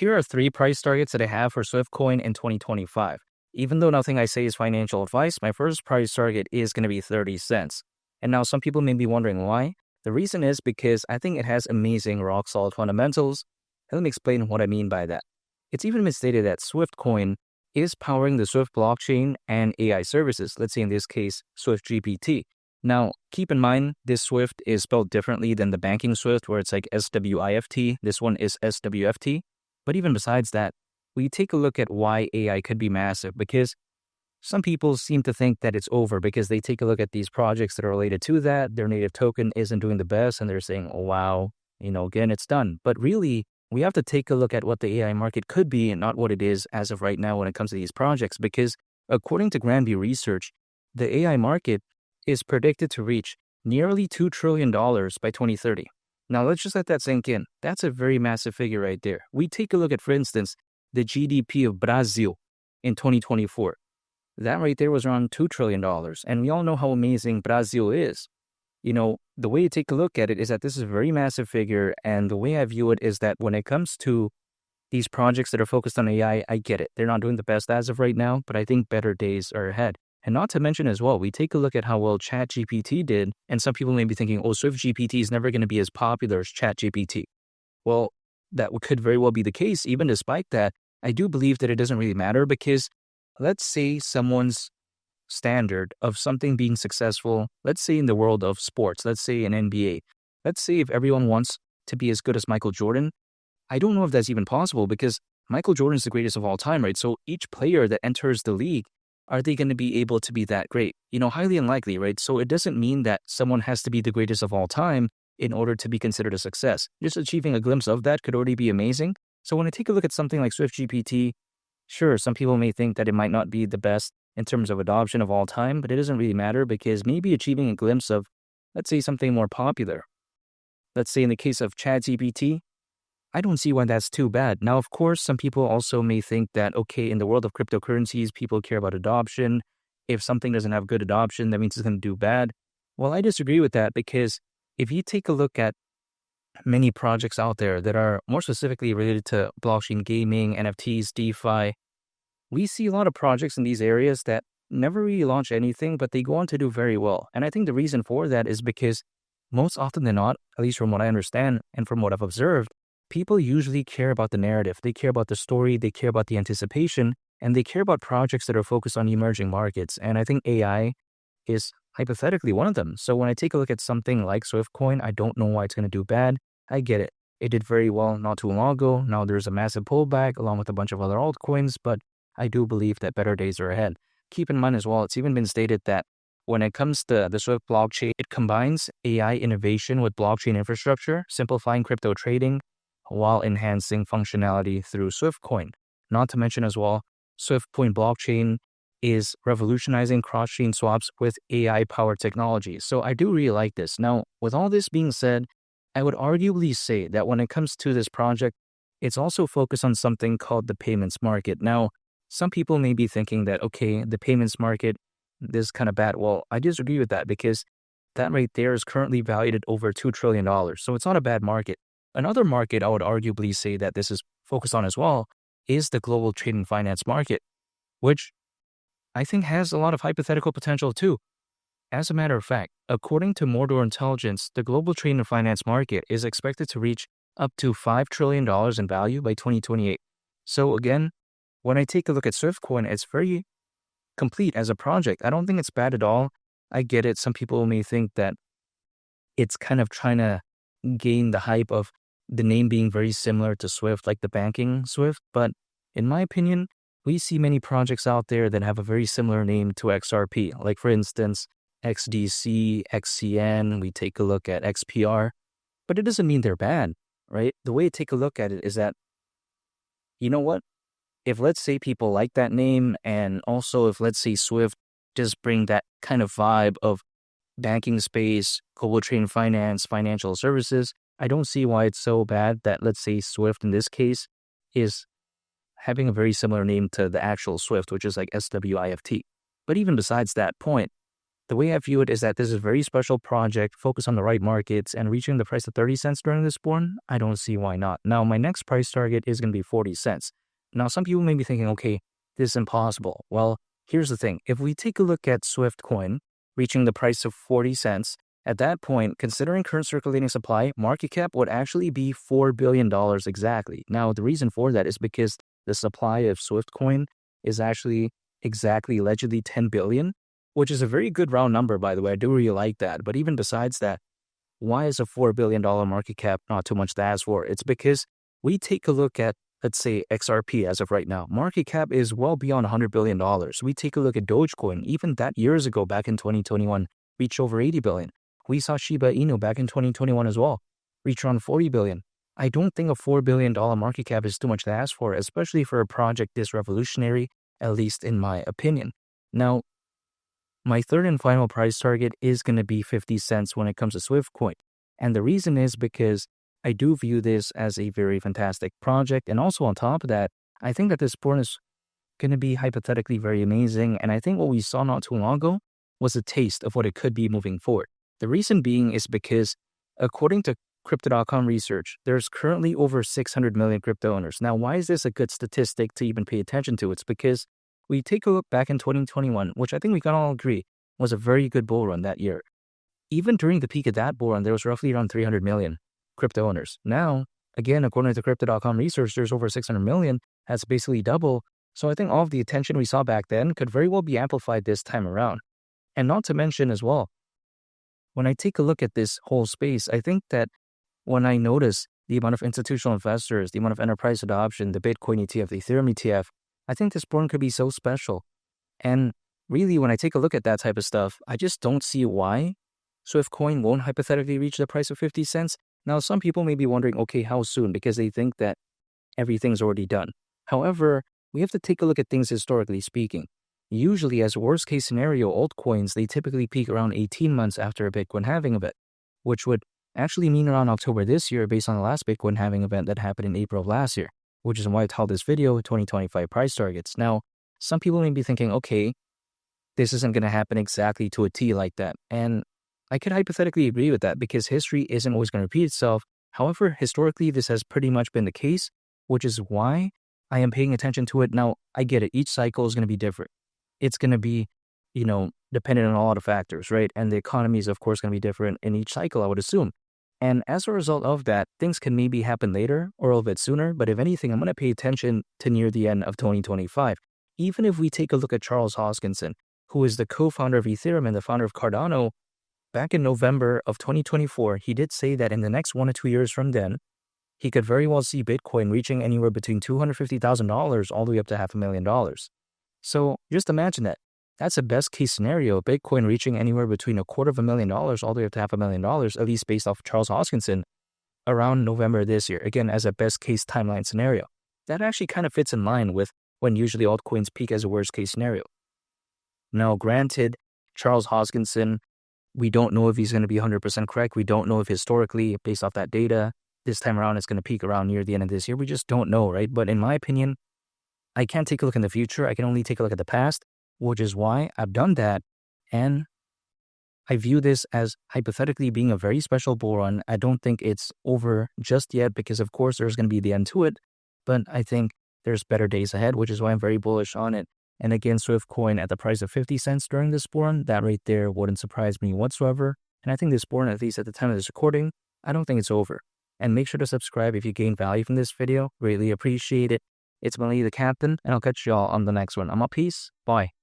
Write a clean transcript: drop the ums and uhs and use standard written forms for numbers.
Here are 3 price targets that I have for SWFTCOIN in 2025. Even though nothing I say is financial advice, my first price target is going to be 30 cents. And now some people may be wondering why. The reason is because I think it has amazing rock-solid fundamentals. And let me explain what I mean by that. It's even been stated that SWFTCOIN is powering the Swift blockchain and AI services, let's say in this case, SWFTGPT. Now, keep in mind, this Swift is spelled differently than the banking Swift, where it's like SWIFT. This one is SWFT. But even besides that, we take a look at why AI could be massive, because some people seem to think that it's over because they take a look at these projects that are related to that. Their native token isn't doing the best, and they're saying, oh, wow, again, it's done. But really, we have to take a look at what the AI market could be and not what it is as of right now when it comes to these projects, because according to Granby Research, the AI market is predicted to reach nearly $2 trillion by 2030. Now, let's just let that sink in. That's a very massive figure right there. We take a look at, for instance, the GDP of Brazil in 2024. That right there was around $2 trillion. And we all know how amazing Brazil is. The way you take a look at it is that this is a very massive figure. And the way I view it is that when it comes to these projects that are focused on AI, I get it. They're not doing the best as of right now, but I think better days are ahead. And not to mention as well, we take a look at how well ChatGPT did, and some people may be thinking, oh, SwiftGPT is never going to be as popular as ChatGPT. Well, that could very well be the case. Even despite that, I do believe that it doesn't really matter, because let's say someone's standard of something being successful, let's say in the world of sports, let's say in NBA, let's say if everyone wants to be as good as Michael Jordan, I don't know if that's even possible, because Michael Jordan is the greatest of all time, right? So each player that enters the league, are they going to be able to be that great? Highly unlikely, right? So it doesn't mean that someone has to be the greatest of all time in order to be considered a success. Just achieving a glimpse of that could already be amazing. So when I take a look at something like SwiftGPT, sure, some people may think that it might not be the best in terms of adoption of all time, but it doesn't really matter, because maybe achieving a glimpse of, let's say, something more popular. Let's say in the case of ChatGPT, I don't see why that's too bad. Now, of course, some people also may think that, okay, in the world of cryptocurrencies, people care about adoption. If something doesn't have good adoption, that means it's going to do bad. Well, I disagree with that, because if you take a look at many projects out there that are more specifically related to blockchain gaming, NFTs, DeFi, we see a lot of projects in these areas that never really launch anything, but they go on to do very well. And I think the reason for that is because most often than not, at least from what I understand and from what I've observed, people usually care about the narrative. They care about the story, they care about the anticipation, and they care about projects that are focused on emerging markets. And I think AI is hypothetically one of them. So when I take a look at something like SWFTCOIN, I don't know why it's going to do bad. I get it. It did very well not too long ago. Now there's a massive pullback along with a bunch of other altcoins, but I do believe that better days are ahead. Keep in mind as well, it's even been stated that when it comes to the Swift blockchain, it combines AI innovation with blockchain infrastructure, simplifying crypto trading, while enhancing functionality through SWFTCOIN. Not to mention as well, SWFTCOIN blockchain is revolutionizing cross-chain swaps with AI-powered technology. So I do really like this. Now, with all this being said, I would arguably say that when it comes to this project, it's also focused on something called the payments market. Now, some people may be thinking that, okay, the payments market, this is kind of bad. Well, I disagree with that, because that right there is currently valued at over $2 trillion. So it's not a bad market. Another market I would arguably say that this is focused on as well is the global trade and finance market, which I think has a lot of hypothetical potential too. As a matter of fact, according to Mordor Intelligence, the global trade and finance market is expected to reach up to $5 trillion in value by 2028. So again, when I take a look at SWFTCOIN, it's very complete as a project. I don't think it's bad at all. I get it. Some people may think that it's kind of trying to gain the hype of the name being very similar to Swift, like the banking Swift. But in my opinion, we see many projects out there that have a very similar name to XRP. Like for instance, XDC, XCN, we take a look at XPR, but it doesn't mean they're bad, right? The way to take a look at it is that, you know what? If let's say people like that name, and also if let's say Swift just bring that kind of vibe of banking space, global trade and finance, financial services, I don't see why it's so bad that, let's say, Swift in this case is having a very similar name to the actual Swift, which is like SWIFT. But even besides that point, The way I view it is that this is a very special project, focused on the right markets, and reaching the price of 30 cents during this bull, I don't see why not. Now, my next price target is going to be 40 cents. Now, some people may be thinking, okay, this is impossible. Well, here's the thing. If we take a look at SWFTCOIN reaching the price of 40 cents, at that point, considering current circulating supply, market cap would actually be $4 billion exactly. Now, the reason for that is because the supply of SWFTCOIN is actually exactly allegedly 10 billion, which is a very good round number, by the way. I do really like that. But even besides that, why is a $4 billion market cap not too much to ask for? It's because we take a look at, let's say, XRP as of right now. Market cap is well beyond $100 billion. We take a look at Dogecoin. Even that years ago, back in 2021, reached over 80 billion. We saw Shiba Inu back in 2021 as well, reach around 40 billion. I don't think a $4 billion market cap is too much to ask for, especially for a project this revolutionary, at least in my opinion. Now, my third and final price target is going to be 50 cents when it comes to SWFTCOIN. And the reason is because I do view this as a very fantastic project. And also on top of that, I think that this porn is going to be hypothetically very amazing. And I think what we saw not too long ago was a taste of what it could be moving forward. The reason being is because according to Crypto.com research, there's currently over 600 million crypto owners. Now, why is this a good statistic to even pay attention to? It's because we take a look back in 2021, which I think we can all agree was a very good bull run that year. Even during the peak of that bull run, there was roughly around 300 million crypto owners. Now, again, according to Crypto.com research, there's over 600 million. That's basically double. So I think all of the attention we saw back then could very well be amplified this time around. And not to mention as well, when I take a look at this whole space, I think that when I notice the amount of institutional investors, the amount of enterprise adoption, the Bitcoin ETF, the Ethereum ETF, I think this born could be so special. And really, when I take a look at that type of stuff, I just don't see why SWFTCOIN won't hypothetically reach the price of 50 cents. Now, some people may be wondering, okay, how soon? Because they think that everything's already done. However, we have to take a look at things historically speaking. Usually, as a worst case scenario, altcoins, they typically peak around 18 months after a Bitcoin halving event, which would actually mean around October this year based on the last Bitcoin halving event that happened in April of last year, which is why I titled this video 2025 price targets. Now, some people may be thinking, okay, this isn't going to happen exactly to a T like that. And I could hypothetically agree with that because history isn't always going to repeat itself. However, historically, this has pretty much been the case, which is why I am paying attention to it. Now, I get it. Each cycle is going to be different. It's going to be, dependent on a lot of factors, right? And the economy is, of course, going to be different in each cycle, I would assume. And as a result of that, things can maybe happen later or a little bit sooner. But if anything, I'm going to pay attention to near the end of 2025. Even if we take a look at Charles Hoskinson, who is the co-founder of Ethereum and the founder of Cardano, back in November of 2024, he did say that in the next 1 or 2 years from then, he could very well see Bitcoin reaching anywhere between $250,000 all the way up to $500,000. So just imagine that. That's a best case scenario, Bitcoin reaching anywhere between $250,000 all the way up to $500,000, at least based off Charles Hoskinson, around November this year, again, as a best case timeline scenario. That actually kind of fits in line with when usually altcoins peak as a worst case scenario. Now, granted, Charles Hoskinson, we don't know if he's going to be 100% correct. We don't know if historically, based off that data, this time around it's going to peak around near the end of this year. We just don't know, right? But in my opinion, I can't take a look in the future. I can only take a look at the past, which is why I've done that. And I view this as hypothetically being a very special bull run. I don't think it's over just yet because, of course, there's going to be the end to it. But I think there's better days ahead, which is why I'm very bullish on it. And again, SWFTCOIN at the price of 50 cents during this bull run, that right there wouldn't surprise me whatsoever. And I think this bull run, at least at the time of this recording, I don't think it's over. And make sure to subscribe if you gain value from this video. Greatly appreciate it. It's Mali the Captain, and I'll catch y'all on the next one. I'm out. Peace. Bye.